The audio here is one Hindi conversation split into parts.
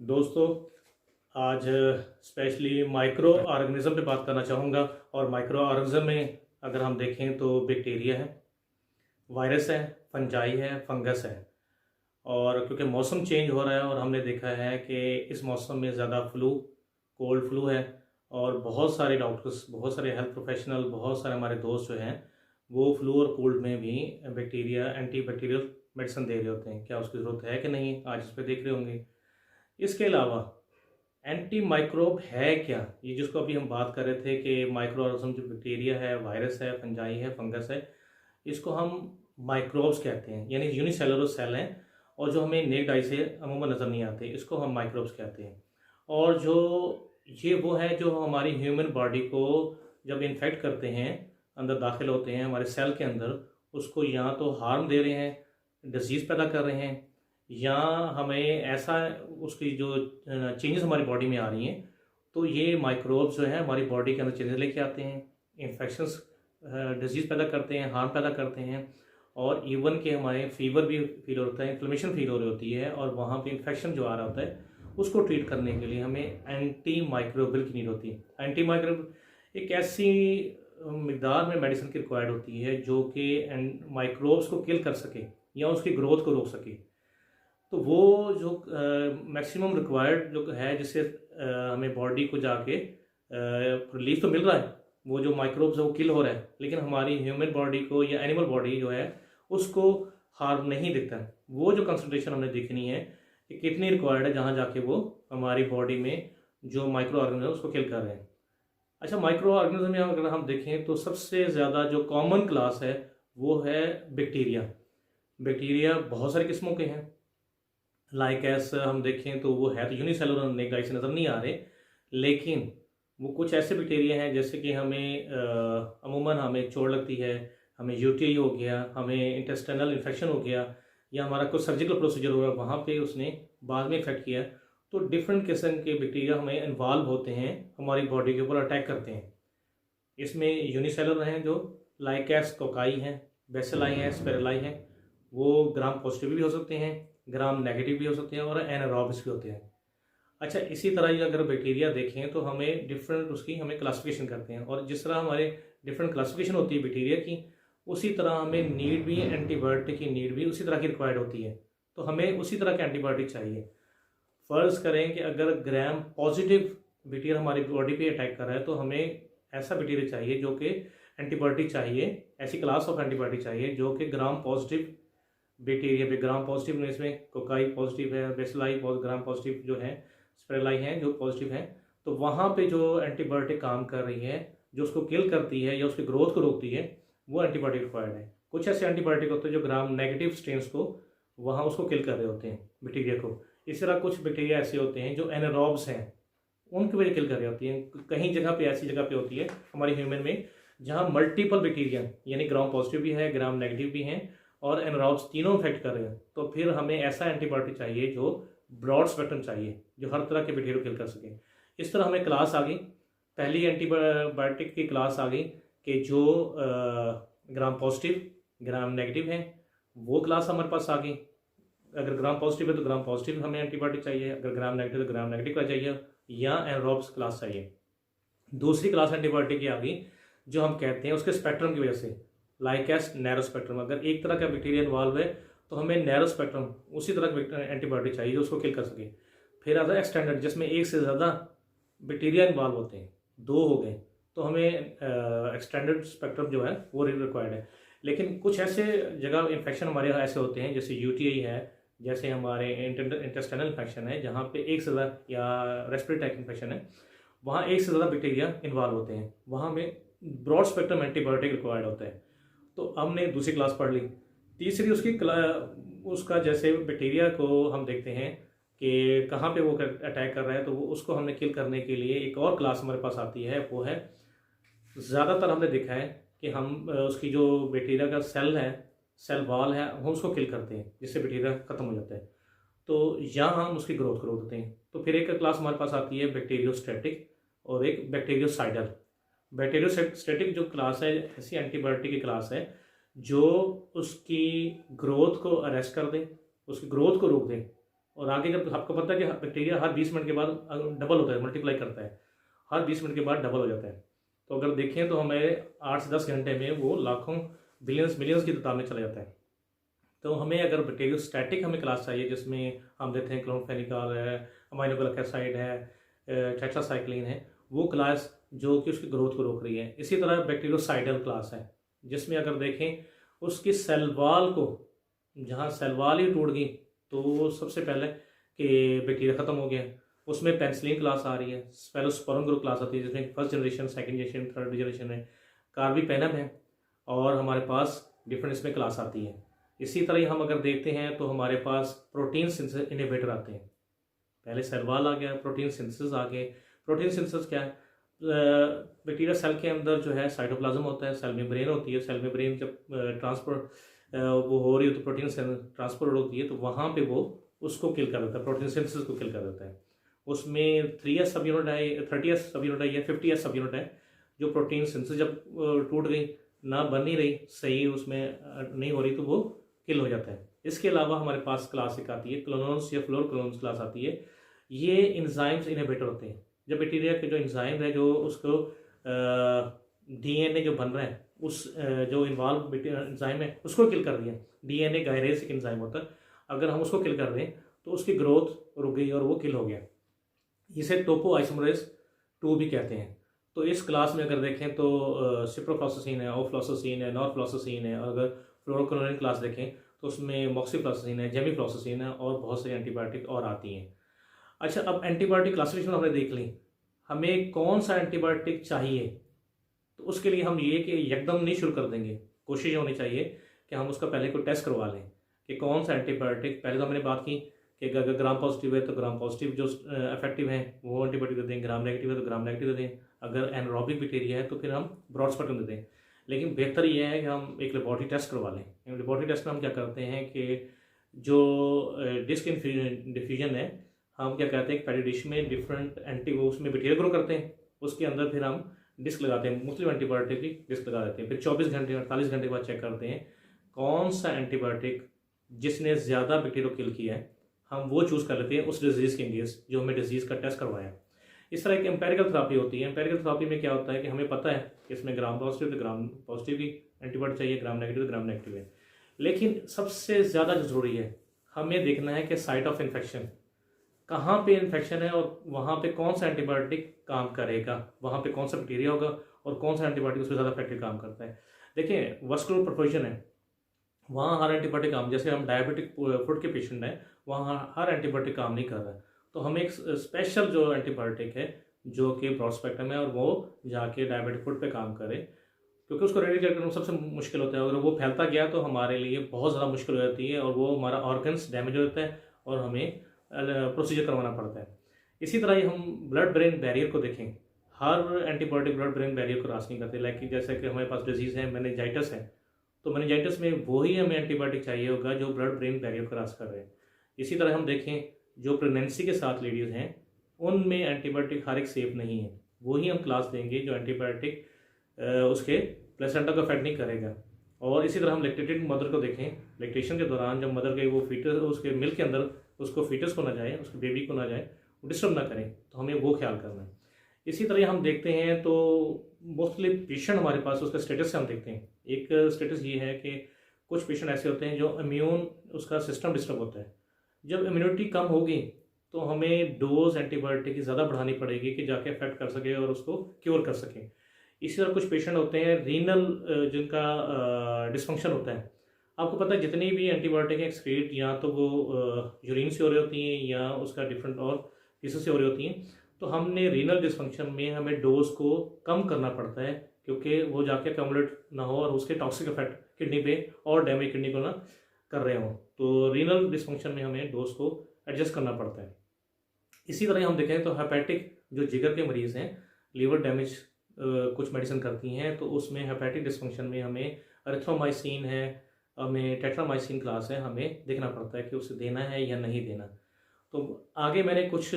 दोस्तों, आज स्पेशली माइक्रो ऑर्गेनिज्म पे बात करना चाहूँगा। और माइक्रो ऑर्गेनिज्म में अगर हम देखें तो बैक्टीरिया है, वायरस है, फंजाई है, फंगस है। और क्योंकि मौसम चेंज हो रहा है और हमने देखा है कि इस मौसम में ज़्यादा कोल्ड फ्लू है। और बहुत सारे डॉक्टर्स, बहुत सारे हेल्थ प्रोफेशनल, बहुत सारे हमारे दोस्त जो हैं वो फ्लू और कोल्ड में भी बैक्टीरिया एंटी बैक्टीरियल मेडिसिन दे रहे होते हैं। क्या उसकी ज़रूरत है कि नहीं, आज इस पर देख रहे होंगे। इसके अलावा एंटी माइक्रोब है क्या, ये जिसको अभी हम बात कर रहे थे कि माइक्रो ऑर्गेनिज्म जो बैक्टीरिया है, वायरस है, फंजाई है, फंगस है, इसको हम माइक्रोब्स कहते हैं, यानी यूनिसेलुलर सेल हैं और जो हमें नेक्ड आई से अमूमन नज़र नहीं आते, इसको हम माइक्रोब्स कहते हैं। और जो ये वो है जो हमारी ह्यूमन बॉडी को जब इन्फेक्ट करते हैं, अंदर दाखिल होते हैं हमारे सेल के अंदर, उसको या तो हार्म दे रहे हैं, डिजीज़ पैदा कर रहे हैं, या हमें ऐसा उसकी जो चेंजेस हमारी बॉडी में आ रही हैं, तो ये माइक्रोब्स जो है हमारी बॉडी के अंदर चेंजेस लेके आते हैं, इन्फेक्शंस, डिजीज़ पैदा करते हैं, हार्म पैदा करते हैं। और इवन के हमारे फीवर भी फील होता है, इन्फ्लेमेशन फील हो रही होती है, और वहाँ पे इन्फेक्शन जो आ रहा होता है उसको ट्रीट करने के लिए हमें एंटी माइक्रोबियल की नीड होती है। एंटी माइक्रोब एक ऐसी मकदार में मेडिसिन की रिक्वायर्ड होती है जो कि माइक्रोब्स को किल कर सके या उसकी ग्रोथ को रोक सके। तो वो जो मैक्सिमम रिक्वायर्ड जो है, जिससे हमें बॉडी को जाके रिलीफ तो मिल रहा है, वो जो माइक्रोब्स है वो किल हो रहा है, लेकिन हमारी ह्यूमन बॉडी को या एनिमल बॉडी जो है उसको हार्म नहीं दिखता है। वो जो कंसंट्रेशन हमने देखनी है कि कितनी रिक्वायर्ड है, जहाँ जाके वो हमारी बॉडी में जो माइक्रो ऑर्गेनिज्म है उसको किल कर रहे हैं। अच्छा, माइक्रो ऑर्गेनिज्म में अगर हम देखें तो सबसे ज़्यादा जो कॉमन क्लास है वो है बैक्टीरिया। बैक्टीरिया बहुत सारी किस्मों के हैं। लाइक एस हम देखें तो वो है तो यूनिसेलुलर, नेक्ड आई से नज़र नहीं आ रहे, लेकिन वो कुछ ऐसे बैक्टीरिया हैं जैसे कि हमें अमूमन हमें चोट लगती है, हमें यूटीआई हो गया, हमें इंटेस्टाइनल इन्फेक्शन हो गया, या हमारा कुछ सर्जिकल प्रोसीजर हो रहा है वहाँ पे उसने बाद में इफेक्ट किया, तो डिफरेंट किस्म के बैक्टीरिया हमें इन्वॉल्व होते हैं, हमारी बॉडी के ऊपर अटैक करते हैं। इसमें यूनिसेलुलर हैं जो लाइक एस कोकाई हैं, बेसिलाई हैं, स्पेरेलाई हैं, वो ग्राम पॉजिटिव भी हो सकते हैं, ग्राम नेगेटिव भी हो सकते हैं, और एनारोबिक्स भी होते हैं। अच्छा, इसी तरह ही अगर बैक्टीरिया देखें तो हमें डिफरेंट उसकी हमें क्लासिफिकेशन करते हैं, और जिस तरह हमारे डिफरेंट क्लासिफिकेशन होती है बैक्टीरिया की, उसी तरह हमें नीड भी, एंटीबायोटिक की नीड भी उसी तरह की रिक्वायर्ड होती है। तो हमें उसी तरह के एंटीबायोटिक चाहिए। फ़र्ज़ करें कि अगर ग्राम पॉजिटिव बैक्टीरिया हमारी बॉडी पे अटैक कर रहा है तो हमें ऐसा बैक्टीरिया चाहिए जो कि एंटीबायोटिक चाहिए, ऐसी क्लास ऑफ एंटीबायोटिक चाहिए जो कि ग्राम पॉजिटिव बैक्टीरिया पे, ग्राम पॉजिटिव में इसमें कोकाई पॉजिटिव है, बेसिलाई ग्राम पॉजिटिव जो है, स्पेरेलाई हैं जो पॉजिटिव हैं, तो वहाँ पे जो एंटीबायोटिक काम कर रही है, जो उसको किल करती है या उसकी ग्रोथ को रोकती है, वो एंटीबायोटिक रिक्वायर्ड है। कुछ ऐसे एंटीबायोटिक होते हैं जो ग्राम नेगेटिव स्ट्रेन्स को वहाँ उसको किल कर रहे होते हैं बैक्टीरिया को। इस तरह कुछ बैक्टीरिया ऐसे होते हैं जो एनारोब्स हैं, उनकी वजह किल कर रही होती हैं। कहीं जगह पे ऐसी जगह पे होती है हमारी ह्यूमन में जहाँ मल्टीपल बैक्टीरिया, यानी ग्राम पॉजिटिव भी है, ग्राम नेगेटिव भी हैं, और एनारोब्स तीनों इफेक्ट कर रहे हैं, तो फिर हमें ऐसा एंटीबायोटिक चाहिए जो ब्रॉड स्पेक्ट्रम चाहिए, जो हर तरह के बैक्टीरिया को किल कर सके। इस तरह हमें क्लास आ गई, पहली एंटीबायोटिक की क्लास आ गई कि जो ग्राम पॉजिटिव, ग्राम नेगेटिव हैं, वो क्लास हमारे पास आ गई। अगर ग्राम पॉजिटिव है तो ग्राम पॉजिटिव हमें एंटीबायोटिक चाहिए, अगर ग्राम नेगेटिव तो ग्राम नेगेटिव का चाहिए, या एनारोब्स क्लास चाहिए। दूसरी क्लास एंटीबायोटिक की आ गई जो हम कहते हैं उसके स्पेक्ट्रम की वजह से, लाइक एस नैरो स्पेक्ट्रम। अगर एक तरह का बैक्टीरिया इन्वॉल्व है तो हमें नैरो स्पेक्ट्रम उसी तरह का एंटीबायोटिक चाहिए जो उसको किल कर सके। फिर आता है एक्सटेंडेड, जिसमें एक से ज़्यादा बैक्टीरिया इन्वॉल्व होते हैं, दो हो गए, तो हमें एक्सटेंडेड स्पेक्ट्रम जो है वो रिक्वायर्ड है। लेकिन कुछ ऐसे जगह इन्फेक्शन हमारे यहाँ ऐसे होते हैं जैसे यूटीआई है, जैसे हमारे इंटेस्टाइनल इन्फेक्शन है, जहाँ पे एक से ज़्यादा, या रेस्पिरेटरी इन्फेक्शन है, वहाँ एक से ज़्यादा बैक्टीरिया इन्वॉल्व होते हैं, वहाँ में ब्रॉड स्पेक्ट्रम एंटीबायोटिक रिक्वायर्ड होता है। तो हमने दूसरी क्लास पढ़ ली। तीसरी उसका जैसे बैक्टीरिया को हम देखते हैं कि कहाँ पे वो अटैक कर रहा है, तो वो उसको हमने किल करने के लिए एक और क्लास हमारे पास आती है, वो है, ज़्यादातर हमने देखा है कि हम उसकी जो बैक्टीरिया का सेल है, सेल वॉल है, हम उसको किल करते हैं जिससे बैक्टीरिया ख़त्म हो जाता है, तो यहाँ हम उसकी ग्रोथ को रोक देते हैं। तो फिर एक क्लास हमारे पास आती है बैक्टीरियोस्टैटिक और एक बैक्टीरियोसाइडल। बैक्टीरियोस्टैटिक जो क्लास है ऐसी एंटीबायोटिक की क्लास है जो उसकी ग्रोथ को अरेस्ट कर दे, उसकी ग्रोथ को रोक दे, और आगे जब आपको पता है कि बैक्टीरिया हर 20 मिनट के बाद डबल होता है, मल्टीप्लाई करता है, हर 20 मिनट के बाद डबल हो जाता है। तो अगर देखें तो हमें 8 से 10 घंटे में वो लाखों बिलियंस मिलियंस की तादाद में चला जाता है। तो हमें अगर बैक्टीरियोस्टैटिक हमें क्लास चाहिए जिसमें हम देते हैं क्लोरोफेनिकॉल है, अमाइनोग्लाइकोसाइड है, टेट्रासाइक्लिन है, वो क्लास जो कि उसकी ग्रोथ को रोक रही है। इसी तरह बैक्टीरियोसाइडल क्लास है जिसमें अगर देखें उसकी सेल वाल को, जहाँ सेल वाल ही टूट गई तो सबसे पहले कि बैक्टीरिया ख़त्म हो गया। उसमें पेनिसिलिन क्लास आ रही है, स्पेलोस्पोरम ग्रुप क्लास आती है जिसमें first generation, second generation, third generation है, कार्बीपेनम है, और हमारे पास डिफरेंट इसमें क्लास आती है। इसी तरह हम अगर देखते हैं तो हमारे पास प्रोटीन सिंथेसिस इनहिबिटर आते हैं। पहले सेल वाल आ गया, प्रोटीन सिंथेसिस आ गए। प्रोटीन सिंथेसिस क्या है? बैक्टीरिया सेल के अंदर जो है साइटोप्लाज्म होता है, सेल मेम्ब्रेन होती है, सेल मेम्ब्रेन जब ट्रांसपोर्ट वो हो रही है तो प्रोटीन ट्रांसपोर्ट होती है तो वहाँ पे वो उसको किल कर देता है, प्रोटीन सिंथेसिस को किल कर देता है। उसमें 3S सब यूनिट है, 30S सब यूनिट है या 50S सब यूनिट है, जो प्रोटीन सिंथेसिस जब टूट गई, ना बन नहीं रही सही, उसमें नहीं हो रही, तो वो किल हो जाता है। इसके अलावा हमारे पास क्लास एक आती है क्लोनोन्स या फ्लोरोक्लोन्स क्लास आती है। ये इंजाइम्स इनहिबिटर होते हैं। जब बैक्टीरिया के जो इंजाइम है जो उसको डीएनए जो बन रहा है उस जो इन्वॉल्व इंजाइम है उसको किल कर दिया। डीएनए गायरेज एक इंजाइम होता है, अगर हम उसको किल कर दें तो उसकी ग्रोथ रुक गई और वो किल हो गया। इसे टोपो आइसोमरेज 2 भी कहते हैं। तो इस क्लास में अगर देखें तो सिप्रोफ्लॉक्सासिन है, ओफ्लॉक्सासिन है, नॉरफ्लॉक्सासिन है। अगर फ्लोरोक्लोनिन क्लास देखें तो उसमें मॉक्सीफ्लॉक्सासिन है, जेमिफ्लॉक्सासिन है और बहुत सारी एंटीबायोटिक और आती हैं। अच्छा, अब एंटीबायोटिक क्लासिफिकेशन हमने देख ली, हमें कौन सा एंटीबायोटिक चाहिए, तो उसके लिए हम ये कि एकदम नहीं शुरू कर देंगे, कोशिश होनी चाहिए कि हम उसका पहले कोई टेस्ट करवा लें कि कौन सा एंटीबायोटिक। पहले तो हमने बात की कि अगर ग्राम पॉजिटिव है तो ग्राम पॉजिटिव जो इफेक्टिव हैं वो एंटीबायोटिक दे दें, ग्राम नेगेटिव है तो ग्राम नेगेटिव दे दें, अगर एनरोबिक बैक्टीरिया है तो फिर हम ब्रॉड स्पेक्ट्रम दे दें। लेकिन बेहतर यह है कि हम एक लेबॉर्ट्री टेस्ट करवा लें। लेबॉर्ट्री टेस्ट में हम क्या करते हैं कि जो डिस्क डिफ्यूजन है, हम क्या करते हैं एक पैडी डिश में डिफरेंट उसमें बैक्टीरिया ग्रो करते हैं, उसके अंदर फिर हम डिस्क लगाते हैं, मुख्तलिफ एंटीबायोटिक की डिस्क लगा देते हैं। फिर 24 घंटे 48 घंटे के बाद चेक करते हैं कौन सा एंटीबायोटिक जिसने ज़्यादा बैक्टीरिया को किल किया है, हम वो चूज़ कर लेते हैं उस डिजीज़ के अगेंस्ट जो हमें डिजीज़ का टेस्ट करवाया। इस तरह की एम्पेरिकल थेरेपी होती है। एम्पेरिकल थेरेपी में क्या होता है कि हमें पता है कि इसमें ग्राम पॉजिटिव तो ग्राम पॉजिटिव की एंटीबायोटिक चाहिए, ग्राम नेगेटिव तो ग्राम नेगेटिव है। लेकिन सबसे ज़्यादा जो ज़रूरी है हमें देखना है कि साइट ऑफ इन्फेक्शन कहाँ पे इन्फेक्शन है और वहाँ पे कौन सा एंटीबायोटिक काम करेगा, वहाँ पे कौन सा बैक्टीरिया होगा और कौन सा एंटीबायोटिक उसमें ज़्यादा इफेक्टिव काम करता है। देखिए वस्कुलर परफोरेशन है, वहाँ हर एंटीबायोटिक काम, जैसे हम डायबिटिक फुट के पेशेंट हैं वहाँ हर एंटीबायोटिक काम नहीं कर रहा है, तो हमें एक स्पेशल जो एंटीबायोटिक है जो कि ब्रॉड स्पेक्ट्रम है और वो जाके डायबिटिक फुट पे काम करे, क्योंकि उसको रेडिकेट करना सबसे मुश्किल होता है। अगर वो फैलता गया तो हमारे लिए बहुत ज़्यादा मुश्किल हो जाती है और वो हमारा ऑर्गन्स डैमेज हो जाता है और हमें प्रोसीजर करवाना पड़ता है। इसी तरह ही हम ब्लड ब्रेन बैरियर को देखें, हर एंटीबायोटिक ब्लड ब्रेन बैरियर को क्रॉस नहीं करते। लाइक जैसे कि हमारे पास डिजीज़ है मेनिंजाइटिस है, तो मेनिंजाइटिस में वही हमें एंटीबायोटिक चाहिए होगा जो ब्लड ब्रेन बैरियर क्रॉस कर रहे हैं। इसी तरह हम देखें जो प्रेगनेंसी के साथ लेडीज़ हैं उनमें एंटीबायोटिक हर एक सेफ नहीं है, वही हम क्लास देंगे जो एंटीबायोटिक उसके प्लेसेंटा को अफेक्ट नहीं करेगा। और इसी तरह हम लैक्टेटेड मदर को देखें, लैक्टेशन के दौरान जब मदर के वो फीटस उसके मिल्क के अंदर उसको फीटस को ना जाए, उसके बेबी को ना जाए, वो डिस्टर्ब ना करें, तो हमें वो ख्याल करना है। इसी तरह हम देखते हैं तो मुख्तलिफ पेशेंट हमारे पास उसका स्टेटस से हम देखते हैं। एक स्टेटस ये है कि कुछ पेशेंट ऐसे होते हैं जो इम्यून उसका सिस्टम डिस्टर्ब होता है। जब इम्यूनिटी कम होगी तो हमें डोज एंटीबायोटिक की ज़्यादा बढ़ानी पड़ेगी कि जाके अफेक्ट कर सके और उसको क्योर कर सके। इसी तरह कुछ पेशेंट होते हैं रीनल जिनका डिस्फंक्शन होता है। आपको पता है जितनी भी एंटीबायोटिक एक्सक्रीट या तो वो यूरिन से हो रही होती हैं या उसका डिफरेंट और पीसेस से हो रही होती हैं, तो हमने रीनल डिस्फंक्शन में हमें डोज को कम करना पड़ता है क्योंकि वो जाके कम्युलेट ना हो और उसके टॉक्सिक इफेक्ट किडनी पे और डैमेज किडनी को ना कर रहे हों। तो रीनल डिस्फंक्शन में हमें डोज को एडजस्ट करना पड़ता है। इसी तरह हम देखें तो हेपेटिक जो जिगर के मरीज़ हैं, लीवर डैमेज कुछ मेडिसिन करती हैं, तो उसमें हेपेटिक डिस्फंक्शन में हमें एरिथ्रोमाइसिन है, हमें टेट्रामाइसिन क्लास है, हमें देखना पड़ता है कि उसे देना है या नहीं देना। तो आगे मैंने कुछ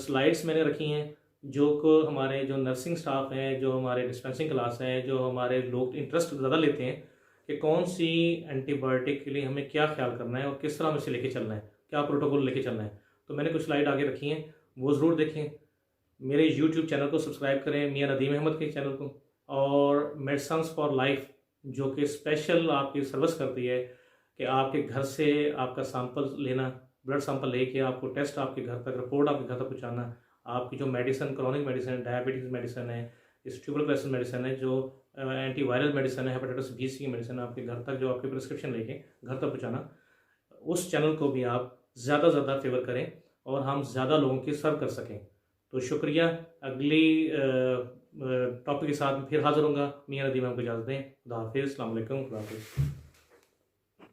स्लाइड्स मैंने रखी हैं जो को हमारे जो नर्सिंग स्टाफ हैं, जो हमारे डिस्पेंसिंग क्लास हैं, जो हमारे लोग इंटरेस्ट ज़्यादा लेते हैं कि कौन सी एंटीबायोटिक के लिए हमें क्या ख्याल करना है और किस तरह में से लेके चलना है, क्या प्रोटोकॉल लेके चलना है। तो मैंने कुछ स्लाइड आगे रखी हैं, वो ज़रूर देखें। मेरे यूट्यूब चैनल को सब्सक्राइब करें, मियां नदीम अहमद के चैनल को, और मेडिसिन्स फॉर लाइफ जो कि स्पेशल आपकी सर्विस करती है कि आपके घर से आपका सैंपल लेना, ब्लड सैंपल लेके आपको टेस्ट आपके घर तक, रिपोर्ट आपके घर तक पहुँचाना, आपकी जो मेडिसिन, क्रॉनिक मेडिसिन है, डायबिटीज़ मेडिसिन है, ट्यूबरकुलोसिस मेडिसिन है, जो एंटीवायरल मेडिसिन है, हेपेटाइटिस बी सी की मेडिसिन आपके घर तक, जो आपके प्रिस्क्रिप्शन लेके घर तक पहुँचाना, उस चैनल को भी आप ज़्यादा से ज़्यादा फेवर करें और हम ज़्यादा लोगों की सर्व कर सकें। तो शुक्रिया। अगली टॉपिक के साथ फिर हाज़िर होऊंगा। मियां नदीम आपको इजाज़त दें। खुदा हाफिज़। अस्सलाम वालेकुम। खुदा हाफिज़।